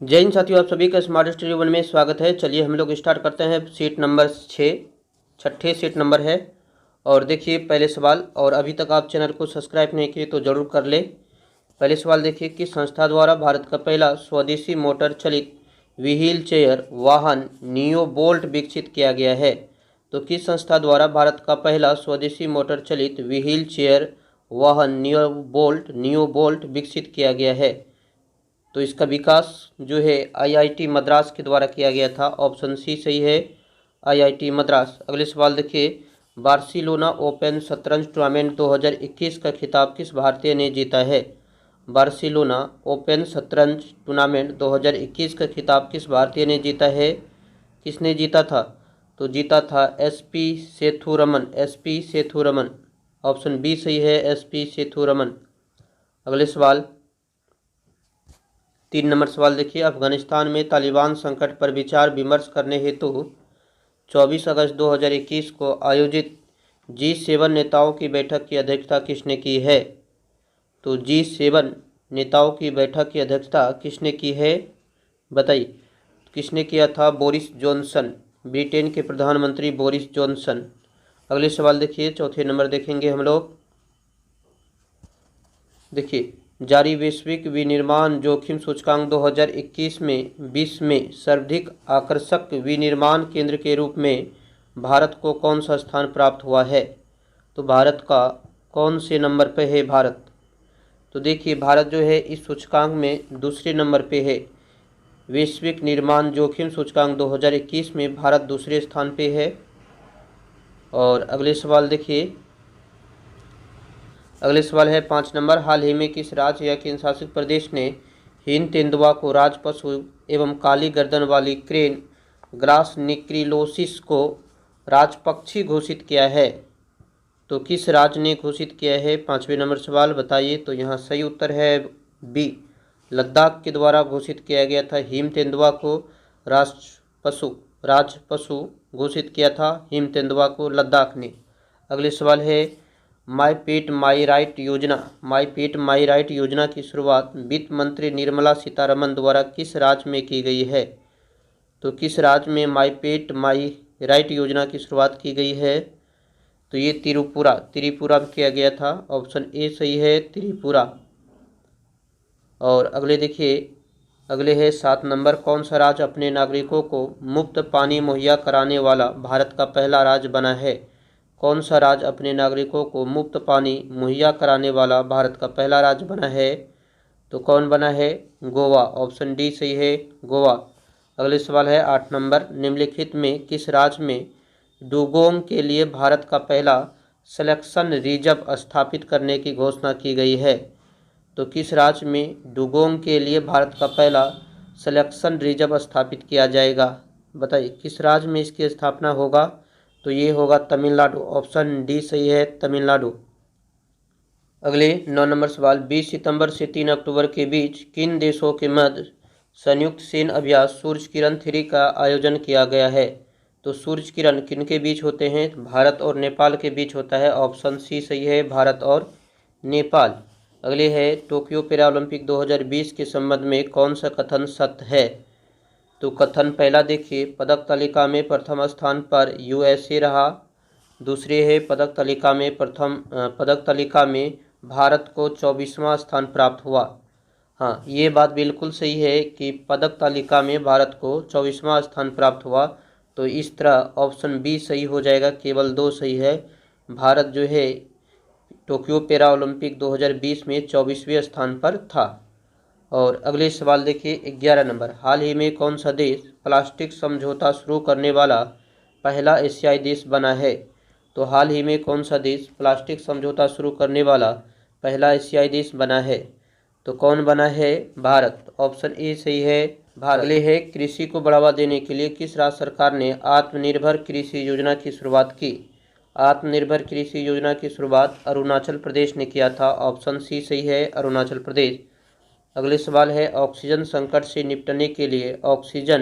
जय हिंद साथियों, आप सभी का स्मार्ट स्टडी वन में स्वागत है। चलिए हम लोग स्टार्ट करते हैं। सीट नंबर 6, छठे सीट नंबर है। और देखिए पहले सवाल, और अभी तक आप चैनल को सब्सक्राइब नहीं किए तो ज़रूर कर ले। पहले सवाल देखिए, किस संस्था द्वारा भारत का पहला स्वदेशी मोटर चलित व्हील चेयर वाहन नियो बोल्ट विकसित किया गया है? तो किस संस्था द्वारा भारत का पहला स्वदेशी मोटर चलित व्हील चेयर वाहन नियो बोल्ट विकसित किया गया है? तो इसका विकास जो है आईआईटी मद्रास के द्वारा किया गया था। ऑप्शन सी सही है, आईआईटी मद्रास। अगले सवाल देखिए, बार्सिलोना ओपन शतरंज टूर्नामेंट 2021 का खिताब किस भारतीय ने जीता है? बार्सिलोना ओपन शतरंज टूर्नामेंट 2021 का खिताब किस भारतीय ने जीता है? किसने जीता था? तो जीता था SP Sethuraman. SP Sethuraman, option B सही है, एसपी सेथुरमन। अगले सवाल 3 नंबर सवाल देखिए, अफगानिस्तान में तालिबान संकट पर विचार विमर्श करने हेतु 24 अगस्त 2021 को आयोजित G7 नेताओं की बैठक की अध्यक्षता किसने की है? तो G7 नेताओं की बैठक की अध्यक्षता किसने की है, बताइए। किसने किया था? बोरिस जॉनसन, ब्रिटेन के प्रधानमंत्री बोरिस जॉनसन। अगले सवाल देखिए, चौथे नंबर देखेंगे हम लोग। देखिए, जारी वैश्विक विनिर्माण जोखिम सूचकांक 2021 में विश्व में सर्वाधिक आकर्षक विनिर्माण केंद्र के रूप में भारत को कौन सा स्थान प्राप्त हुआ है? तो भारत का कौन से नंबर पे है भारत? तो देखिए, भारत जो है इस सूचकांक में दूसरे नंबर पे है। वैश्विक निर्माण जोखिम सूचकांक 2021 में भारत दूसरे स्थान पे है। और अगले सवाल देखिए, अगले सवाल है 5 नंबर, हाल ही में किस राज्य या केंद्र शासित प्रदेश ने हिम तेंदुआ को राज पशु एवं काली गर्दन वाली क्रेन ग्रास निक्रिलोसिस को राजपक्षी घोषित किया है? तो किस राज्य ने घोषित किया है? 5वें नंबर सवाल बताइए। तो यहाँ सही उत्तर है बी, लद्दाख के द्वारा घोषित किया गया था। हिम तेंदुआ को राज पशु घोषित किया था हिम तेंदुआ को लद्दाख ने। अगले सवाल है, माई पेट माई राइट योजना, माई पेट माई राइट योजना की शुरुआत वित्त मंत्री निर्मला सीतारमन द्वारा किस राज्य में की गई है? तो किस राज्य में माई पेट माई राइट योजना की शुरुआत की गई है? तो ये त्रिपुरा में किया गया था। ऑप्शन ए सही है, त्रिपुरा। और अगले देखिए, अगले है 7 नंबर, कौन सा राज्य अपने नागरिकों को मुफ्त पानी मुहैया कराने वाला भारत का पहला राज्य बना है? कौन सा राज्य अपने नागरिकों को मुफ्त पानी मुहैया कराने वाला भारत का पहला राज्य बना है? तो कौन बना है? गोवा। ऑप्शन डी सही है, गोवा। अगले सवाल है 8 नंबर, निम्नलिखित में किस राज्य में डुगोंग के लिए भारत का पहला सिलेक्शन रिजर्व स्थापित करने की घोषणा की गई है? तो किस राज्य में डुगोंग के लिए भारत का पहला सिलेक्शन रिजर्व स्थापित किया जाएगा? बताइए किस राज्य में इसकी स्थापना होगा? तो ये होगा तमिलनाडु। ऑप्शन डी सही है, तमिलनाडु। अगले 9 नंबर सवाल, 20 सितंबर से 3 अक्टूबर के बीच किन देशों के मध्य संयुक्त सैन्य अभ्यास सूर्य किरण 3 का आयोजन किया गया है? तो सूर्य किरण किन के बीच होते हैं? भारत और नेपाल के बीच होता है। ऑप्शन सी सही है, भारत और नेपाल। अगले है, टोक्यो पैरा ओलंपिक 2020 के संबंध में कौन सा कथन सत्य है? तो कथन पहला देखिए, पदक तालिका में प्रथम स्थान पर यूएसए रहा। दूसरे है, पदक तालिका में भारत को 24वां स्थान प्राप्त हुआ। हाँ, ये बात बिल्कुल सही है कि पदक तालिका में भारत को 24वां स्थान प्राप्त हुआ। तो इस तरह ऑप्शन बी सही हो जाएगा, केवल 2 सही है। भारत जो है टोक्यो पैरा ओलंपिक 2020 में 24वें स्थान पर था। और अगले सवाल देखिए 11 नंबर, हाल ही में कौन सा देश प्लास्टिक समझौता शुरू करने वाला पहला एशियाई देश बना है? तो हाल ही में कौन सा देश प्लास्टिक समझौता शुरू करने वाला पहला एशियाई देश बना है? तो कौन बना है? भारत। ऑप्शन ए सही है, भारत। अगले है, कृषि को बढ़ावा देने के लिए किस राज्य सरकार ने आत्मनिर्भर कृषि योजना की शुरुआत की? आत्मनिर्भर कृषि योजना की शुरुआत अरुणाचल प्रदेश ने किया था। ऑप्शन सी सही है, अरुणाचल प्रदेश। अगले सवाल है, ऑक्सीजन संकट से निपटने के लिए ऑक्सीजन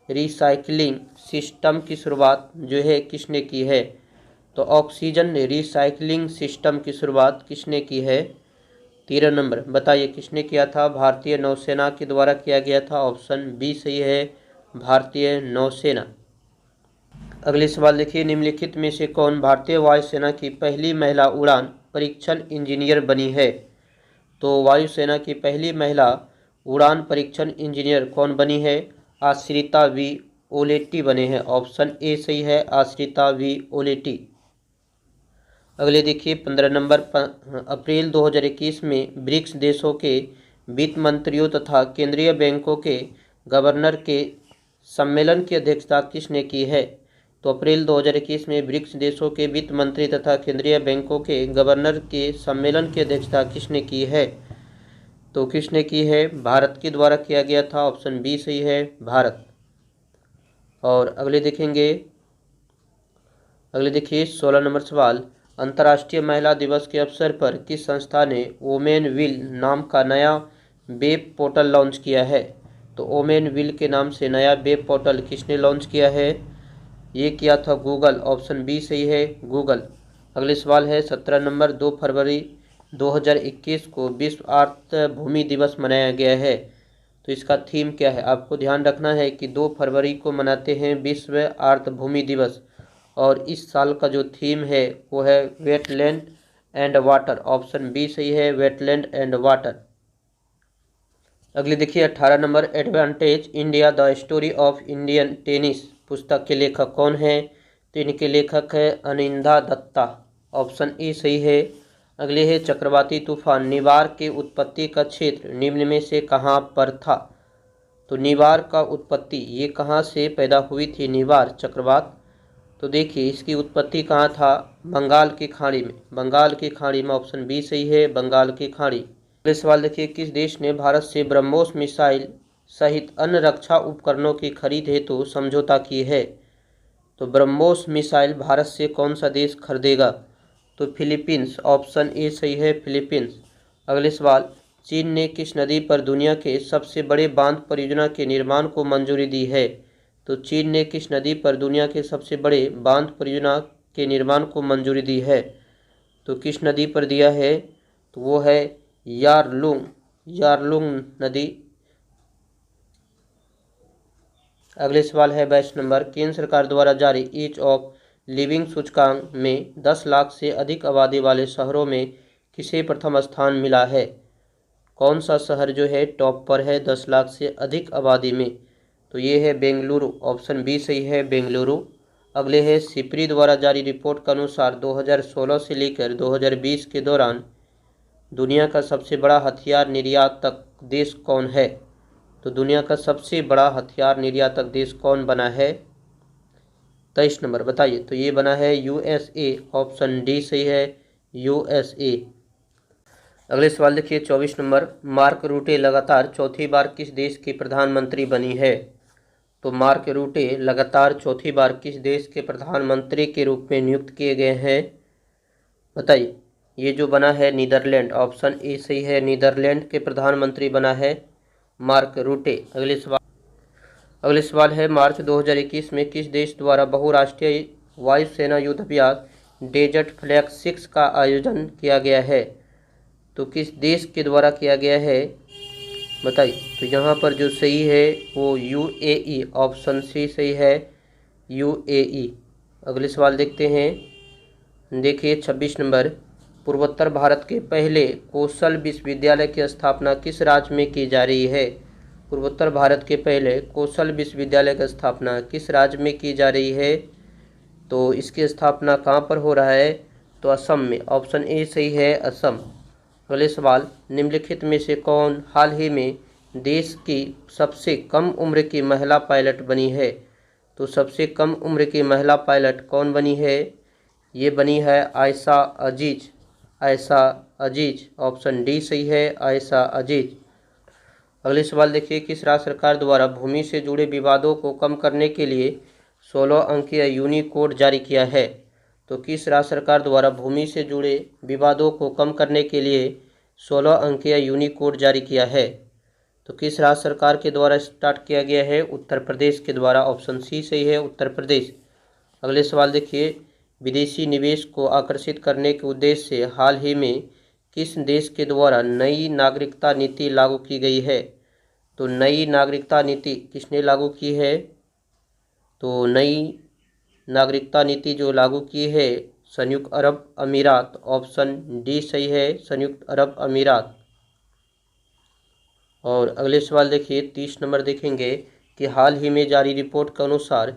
रिसाइकलिंग सिस्टम की शुरुआत जो है किसने की है? तो ऑक्सीजन रिसाइकलिंग सिस्टम की शुरुआत किसने की है? 13 नंबर बताइए किसने किया था? भारतीय नौसेना के द्वारा किया गया था। ऑप्शन बी सही है, भारतीय नौसेना। अगले सवाल देखिए, निम्नलिखित में से कौन भारतीय वायुसेना की पहली महिला उड़ान परीक्षण इंजीनियर बनी है? तो वायुसेना की पहली महिला उड़ान परीक्षण इंजीनियर कौन बनी है? आश्रिता वी ओलेटी बने हैं। ऑप्शन ए सही है, आश्रिता वी ओलेटी। अगले देखिए 15 नंबर अप्रैल 2021 में ब्रिक्स देशों के वित्त मंत्रियों तथा केंद्रीय बैंकों के गवर्नर के सम्मेलन की अध्यक्षता किसने की है? तो अप्रैल 2021 में ब्रिक्स देशों के वित्त मंत्री तथा केंद्रीय बैंकों के गवर्नर के सम्मेलन की अध्यक्षता किसने की है? तो किसने की है? भारत के द्वारा किया गया था। ऑप्शन बी सही है, भारत। और अगले देखिए 16 नंबर सवाल, अंतर्राष्ट्रीय महिला दिवस के अवसर पर किस संस्था ने वोमेन विल नाम का नया वेब पोर्टल लॉन्च किया है? तो वोमेन विल के नाम से नया वेब पोर्टल किसने लॉन्च किया है? ये किया था गूगल। ऑप्शन बी सही है, गूगल। अगले सवाल है 17 नंबर, 2 फरवरी 2021 को विश्व आर्द्र भूमि दिवस मनाया गया है। तो इसका थीम क्या है? आपको ध्यान रखना है कि 2 फरवरी को मनाते हैं विश्व आर्द्र भूमि दिवस, और इस साल का जो थीम है वो है wetland and water. Option B सही है, वेटलैंड एंड वाटर। अगले देखिए 18 number, advantage India the story of Indian tennis पुस्तक के लेखक कौन है? तो इनके लेखक है अनिंदा दत्ता। ऑप्शन ए सही है। अगले है चक्रवाती तूफान निवार के उत्पत्ति का क्षेत्र निम्न में से कहाँ पर था? तो निवार का उत्पत्ति ये कहाँ से पैदा हुई थी? निवार चक्रवात। तो देखिए इसकी उत्पत्ति कहाँ था? बंगाल की खाड़ी में। बंगाल की खाड़ी में। ऑप्शन बी सही है, बंगाल की खाड़ी। अगले सवाल देखिए, किस देश ने भारत से ब्रह्मोस मिसाइल सहित अन्य रक्षा उपकरणों की खरीद हेतु समझौता की है? तो ब्रह्मोस मिसाइल भारत से कौन सा देश खरीदेगा? तो फिलीपींस। ऑप्शन ए सही है, फिलीपींस। अगले सवाल, चीन ने किस नदी पर दुनिया के सबसे बड़े बांध परियोजना के निर्माण को मंजूरी दी है? तो चीन ने किस नदी पर दुनिया के सबसे बड़े बांध परियोजना के निर्माण को मंजूरी दी है? तो किस नदी पर दिया है? तो वो है यारलुंग नदी। अगले सवाल है 22 नंबर, केंद्र सरकार द्वारा जारी ईज ऑफ लिविंग सूचकांक में 10 लाख से अधिक आबादी वाले शहरों में किसे प्रथम स्थान मिला है? कौन सा शहर जो है टॉप पर है 10 लाख से अधिक आबादी में? तो ये है बेंगलुरु। ऑप्शन बी सही है, बेंगलुरु। अगले है सिप्री द्वारा जारी रिपोर्ट के अनुसार 2016 से लेकर 2020 के दौरान दुनिया का सबसे बड़ा हथियार निर्यातक देश कौन है? तो दुनिया का सबसे बड़ा हथियार निर्यातक देश कौन बना है? 23 नंबर बताइए। तो ये बना है यूएसए। ऑप्शन डी सही है, यूएसए। अगले सवाल देखिए 24 नंबर, मार्क रूटे लगातार चौथी बार किस देश की प्रधानमंत्री बनी है? तो मार्क रूटे लगातार चौथी बार किस देश के प्रधानमंत्री के रूप में नियुक्त किए गए हैं? बताइए। ये जो बना है नीदरलैंड। ऑप्शन ए सही है, नीदरलैंड के प्रधानमंत्री बना है मार्क रूटे। अगले सवाल है, मार्च 2021 में किस देश द्वारा बहुराष्ट्रीय वायुसेना युद्ध अभ्यास डेजर्ट फ्लैग 6 का आयोजन किया गया है? तो किस देश के द्वारा किया गया है? बताइए। तो यहाँ पर जो सही है वो यूएई। ऑप्शन सी सही है, यूएई। अगले सवाल देखते हैं। देखिए 26 नंबर, पूर्वोत्तर भारत के पहले कौशल विश्वविद्यालय की स्थापना किस राज्य में की जा रही है? पूर्वोत्तर भारत के पहले कौशल विश्वविद्यालय की स्थापना किस राज्य में की जा रही है? तो इसकी स्थापना कहाँ पर हो रहा है? तो असम में। ऑप्शन ए सही है, असम। अगले सवाल, निम्नलिखित में से कौन हाल ही में देश की सबसे कम उम्र की महिला पायलट बनी है? तो सबसे कम उम्र की महिला पायलट कौन बनी है? ये बनी है आयशा अजीज। आयशा अजीज। ऑप्शन डी सही है, आयशा अजीज। अगले सवाल देखिए, किस राज्य सरकार द्वारा भूमि से जुड़े विवादों को कम करने के लिए 16 अंकीय यूनिकोड जारी किया है? तो किस राज्य सरकार द्वारा भूमि से जुड़े विवादों को कम करने के लिए 16 अंकीय यूनिकोड जारी किया है? तो किस राज्य सरकार के द्वारा स्टार्ट किया गया है? उत्तर प्रदेश के द्वारा। ऑप्शन सी सही है, उत्तर प्रदेश। अगले सवाल देखिए, विदेशी निवेश को आकर्षित करने के उद्देश्य से हाल ही में किस देश के द्वारा नई नागरिकता नीति लागू की गई है? तो नई नागरिकता नीति किसने लागू की है? तो नई नागरिकता नीति जो लागू की है संयुक्त अरब अमीरात, ऑप्शन डी सही है, संयुक्त अरब अमीरात। और अगले सवाल देखिए 30 नंबर देखेंगे कि हाल ही में जारी रिपोर्ट के अनुसार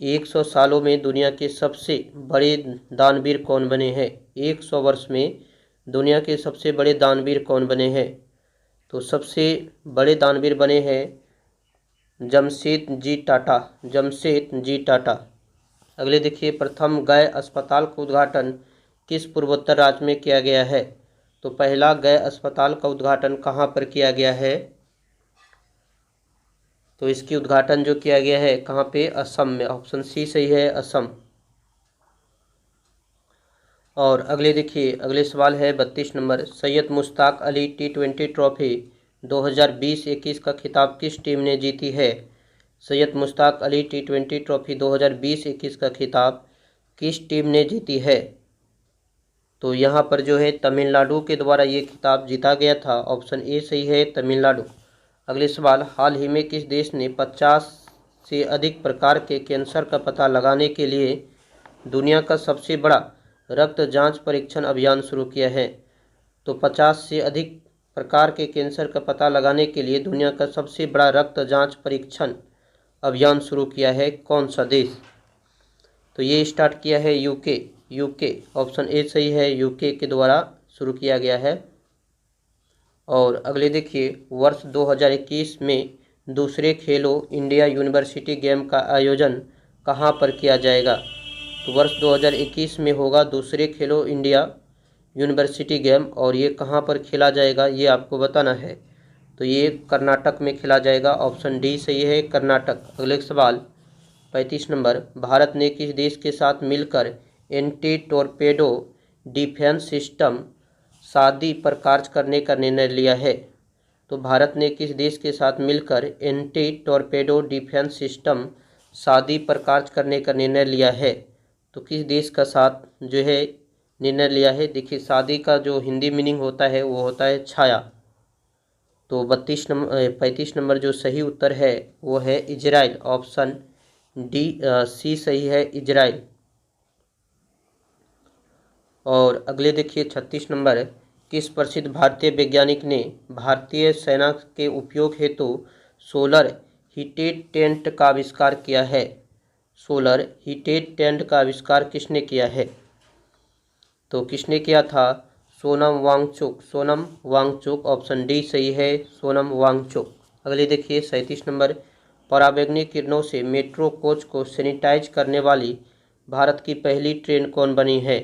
100 सालों में दुनिया के सबसे बड़े दानवीर कौन बने हैं? 100 वर्ष में दुनिया के सबसे बड़े दानवीर कौन बने हैं? तो सबसे बड़े दानवीर बने हैं जमशेद जी टाटा। अगले देखिए प्रथम गय अस्पताल का उद्घाटन किस पूर्वोत्तर राज्य में किया गया है? तो पहला गय अस्पताल का उद्घाटन कहाँ पर किया गया है? तो इसकी उद्घाटन जो किया गया है कहाँ पे? असम में, ऑप्शन सी सही है, असम। और अगले देखिए अगले सवाल है 32 number, Syed Mushtaq Ali T20 trophy 2020-21 का खिताब किस टीम ने जीती है? सैयद मुश्ताक अली T20 ट्रॉफी 2020-21 का खिताब किस टीम ने जीती है? तो यहाँ पर जो है तमिलनाडु के द्वारा ये खिताब जीता गया था, ऑप्शन ए सही है, तमिलनाडु। अगले सवाल, हाल ही में किस देश ने 50 से अधिक प्रकार के कैंसर का पता लगाने के लिए दुनिया का सबसे बड़ा रक्त जांच परीक्षण अभियान शुरू किया है? तो 50 से अधिक प्रकार के कैंसर का पता लगाने के लिए दुनिया का सबसे बड़ा रक्त जांच परीक्षण अभियान शुरू किया है कौन सा देश? तो ये स्टार्ट किया है यूके, ऑप्शन ए सही है, यूके के द्वारा शुरू किया गया है। और अगले देखिए वर्ष 2021 में दूसरे खेलो इंडिया यूनिवर्सिटी गेम का आयोजन कहाँ पर किया जाएगा? तो वर्ष 2021 में होगा दूसरे खेलो इंडिया यूनिवर्सिटी गेम, और ये कहाँ पर खेला जाएगा ये आपको बताना है। तो ये कर्नाटक में खेला जाएगा, ऑप्शन डी सही है, कर्नाटक। अगले सवाल 35 नंबर, भारत ने किस देश के साथ मिलकर एंटी टोरपेडो डिफेंस सिस्टम सादी पर कार्य करने का निर्णय लिया है? तो भारत ने किस देश के साथ मिलकर एंटी टोरपेडो डिफेंस सिस्टम सादी पर कार्य करने का निर्णय लिया है? तो किस देश का साथ जो है निर्णय लिया है? देखिए सादी का जो हिंदी मीनिंग होता है वो होता है छाया। तो 35 नंबर जो सही उत्तर है वो है इजराइल, ऑप्शन डी सी सही है, इजराइल। और अगले देखिए 36 नंबर, किस प्रसिद्ध भारतीय वैज्ञानिक ने भारतीय सेना के उपयोग हेतु सोलर हीटेड टेंट का आविष्कार किया है? सोलर हीटेड टेंट का आविष्कार किसने किया है? तो किसने किया था? सोनम वांगचुक, ऑप्शन डी सही है, सोनम वांगचुक। अगले देखिए 37 नंबर, पराबैंगनी किरणों से मेट्रो कोच को सैनिटाइज करने वाली भारत की पहली ट्रेन कौन बनी है?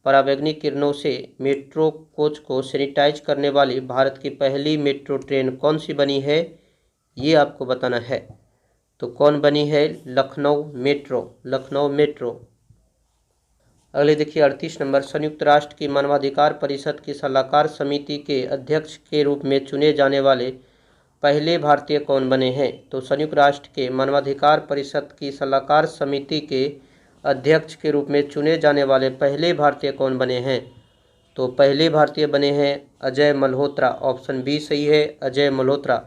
पराबैंगनी किरणों से मेट्रो कोच को सैनिटाइज करने वाली भारत की पहली मेट्रो ट्रेन कौन सी बनी है ये आपको बताना है। तो कौन बनी है? लखनऊ मेट्रो। अगले देखिए 38 नंबर, संयुक्त राष्ट्र की मानवाधिकार परिषद की सलाहकार समिति के अध्यक्ष के रूप में चुने जाने वाले पहले भारतीय कौन बने हैं? तो संयुक्त राष्ट्र के मानवाधिकार परिषद की सलाहकार समिति के अध्यक्ष के रूप में चुने जाने वाले पहले भारतीय कौन बने हैं? तो पहले भारतीय बने हैं अजय मल्होत्रा, ऑप्शन बी सही है, अजय मल्होत्रा।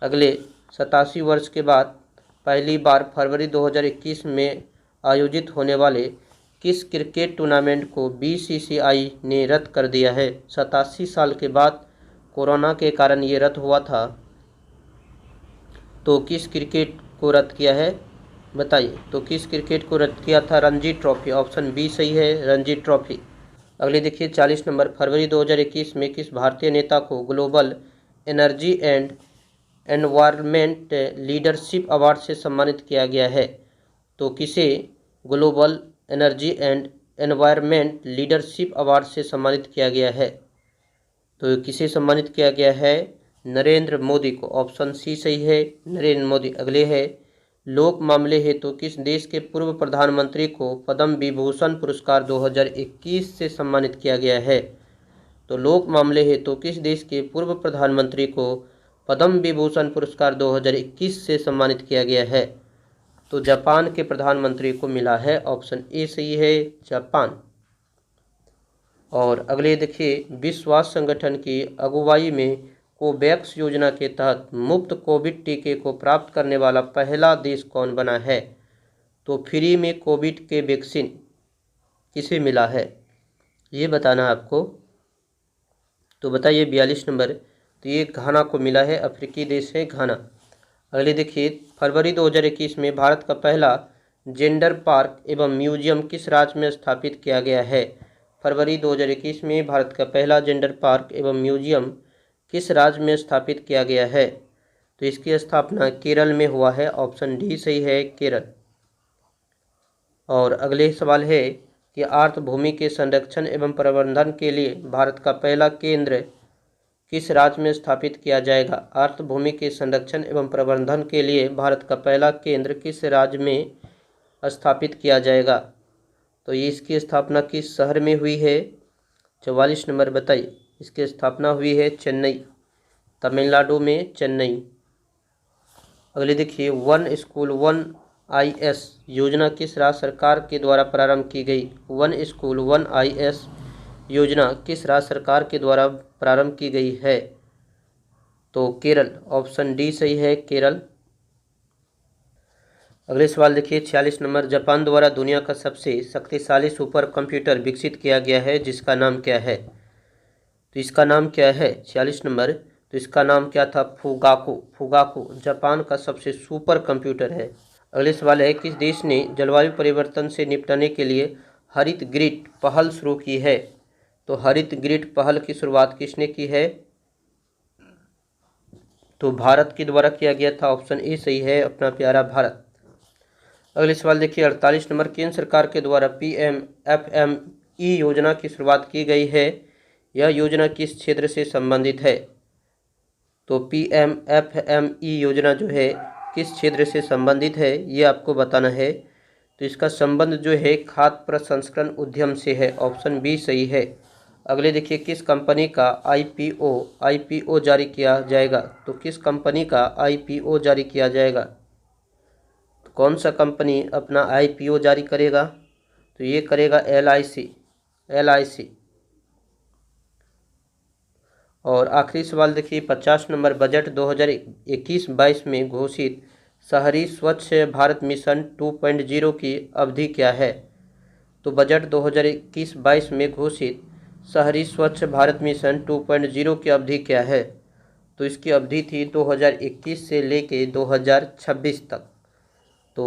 अगले 87 वर्ष के बाद पहली बार फरवरी 2021 में आयोजित होने वाले किस क्रिकेट टूर्नामेंट को BCCI ने रद्द कर दिया है? 87 साल के बाद कोरोना के कारण ये रद्द हुआ था, तो किस क्रिकेट को रद्द किया है बताइए? तो किस क्रिकेट को रद्द किया था? रणजी ट्रॉफी, ऑप्शन बी सही है, रणजी ट्रॉफी। अगले देखिए 40 नंबर, फरवरी 2021 में किस भारतीय नेता को global energy and environment leadership award से सम्मानित किया गया है? तो किसे global energy and environment leadership award से सम्मानित किया गया है? तो किसे सम्मानित किया गया है? नरेंद्र मोदी को, ऑप्शन सी सही है, नरेंद्र मोदी। अगले है लोक मामले हेतु किस देश के पूर्व प्रधानमंत्री को पद्म विभूषण पुरस्कार 2021 से सम्मानित किया गया है? तो लोक मामले हेतु किस देश के पूर्व प्रधानमंत्री को पद्म विभूषण पुरस्कार 2021 से सम्मानित किया गया है? तो जापान के प्रधानमंत्री को मिला है, ऑप्शन ए सही है, जापान। और अगले देखिए, विश्व स्वास्थ्य संगठन की अगुवाई में कोवैक्स योजना के तहत मुफ्त कोविड टीके को प्राप्त करने वाला पहला देश कौन बना है? तो फ्री में कोविड के वैक्सीन किसे मिला है, ये बताना आपको। तो बताइए 42 नंबर, तो ये घाना को मिला है, अफ्रीकी देश है घाना। अगले देखिए, फरवरी 2021 में भारत का पहला जेंडर पार्क एवं म्यूजियम किस राज्य में स्थापित किया गया है? फरवरी 2021 में भारत का पहला जेंडर पार्क एवं म्यूजियम किस राज्य में स्थापित किया गया है? तो इसकी स्थापना केरल में हुआ है, ऑप्शन डी सही है, केरल। और अगले सवाल है कि आर्द्रभूमि के संरक्षण एवं प्रबंधन के लिए भारत का पहला केंद्र किस राज्य में स्थापित किया जाएगा? आर्द्रभूमि के संरक्षण एवं प्रबंधन के लिए भारत का पहला केंद्र किस राज्य में स्थापित किया जाएगा? तो ये इसकी स्थापना किस शहर में हुई है? 44 नंबर बताइए। इसकी स्थापना हुई है चेन्नई, तमिलनाडु में चेन्नई। अगले देखिए, वन स्कूल वन IS योजना किस राज्य सरकार के द्वारा प्रारंभ की गई? वन स्कूल वन IS योजना किस राज्य सरकार के द्वारा प्रारंभ की गई है? तो केरल, ऑप्शन डी सही है, केरल। अगले सवाल देखिए 46 नंबर, जापान द्वारा दुनिया का सबसे शक्तिशाली सुपर कंप्यूटर विकसित किया गया है, जिसका नाम क्या है? तो इसका नाम क्या है? 46 नंबर, तो इसका नाम क्या था? फुगाकू। फुगाकू जापान का सबसे सुपर कंप्यूटर है। अगले सवाल है, किस देश ने जलवायु परिवर्तन से निपटने के लिए हरित ग्रिड पहल शुरू की है? तो हरित ग्रिड पहल की शुरुआत किसने की है? तो भारत के द्वारा किया गया था, ऑप्शन ए सही है, अपना प्यारा भारत। अगले सवाल देखिए 48 नंबर, केंद्र सरकार के द्वारा PMFME योजना की शुरुआत की गई है, यह योजना किस क्षेत्र से संबंधित है? तो PMFME योजना जो है किस क्षेत्र से संबंधित है, ये आपको बताना है। तो इसका संबंध जो है खाद्य प्रसंस्करण उद्यम से है, ऑप्शन बी सही है। अगले देखिए, किस कंपनी का IPO जारी किया जाएगा? तो किस कंपनी का IPO जारी किया जाएगा? तो कौन सा कंपनी अपना IPO जारी करेगा? तो ये करेगा LIC। और आखिरी सवाल देखिए 50 नंबर, बजट 2021-22 में घोषित शहरी स्वच्छ भारत मिशन 2.0 की अवधि क्या है? तो बजट 2021-22 में घोषित शहरी स्वच्छ भारत मिशन 2.0 की अवधि क्या है? तो इसकी अवधि थी 2021 से लेके 2026 तक। तो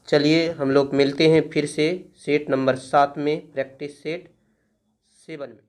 चलिए हम लोग मिलते हैं फिर से सेट नंबर 7 में, प्रैक्टिस सेट 7 में।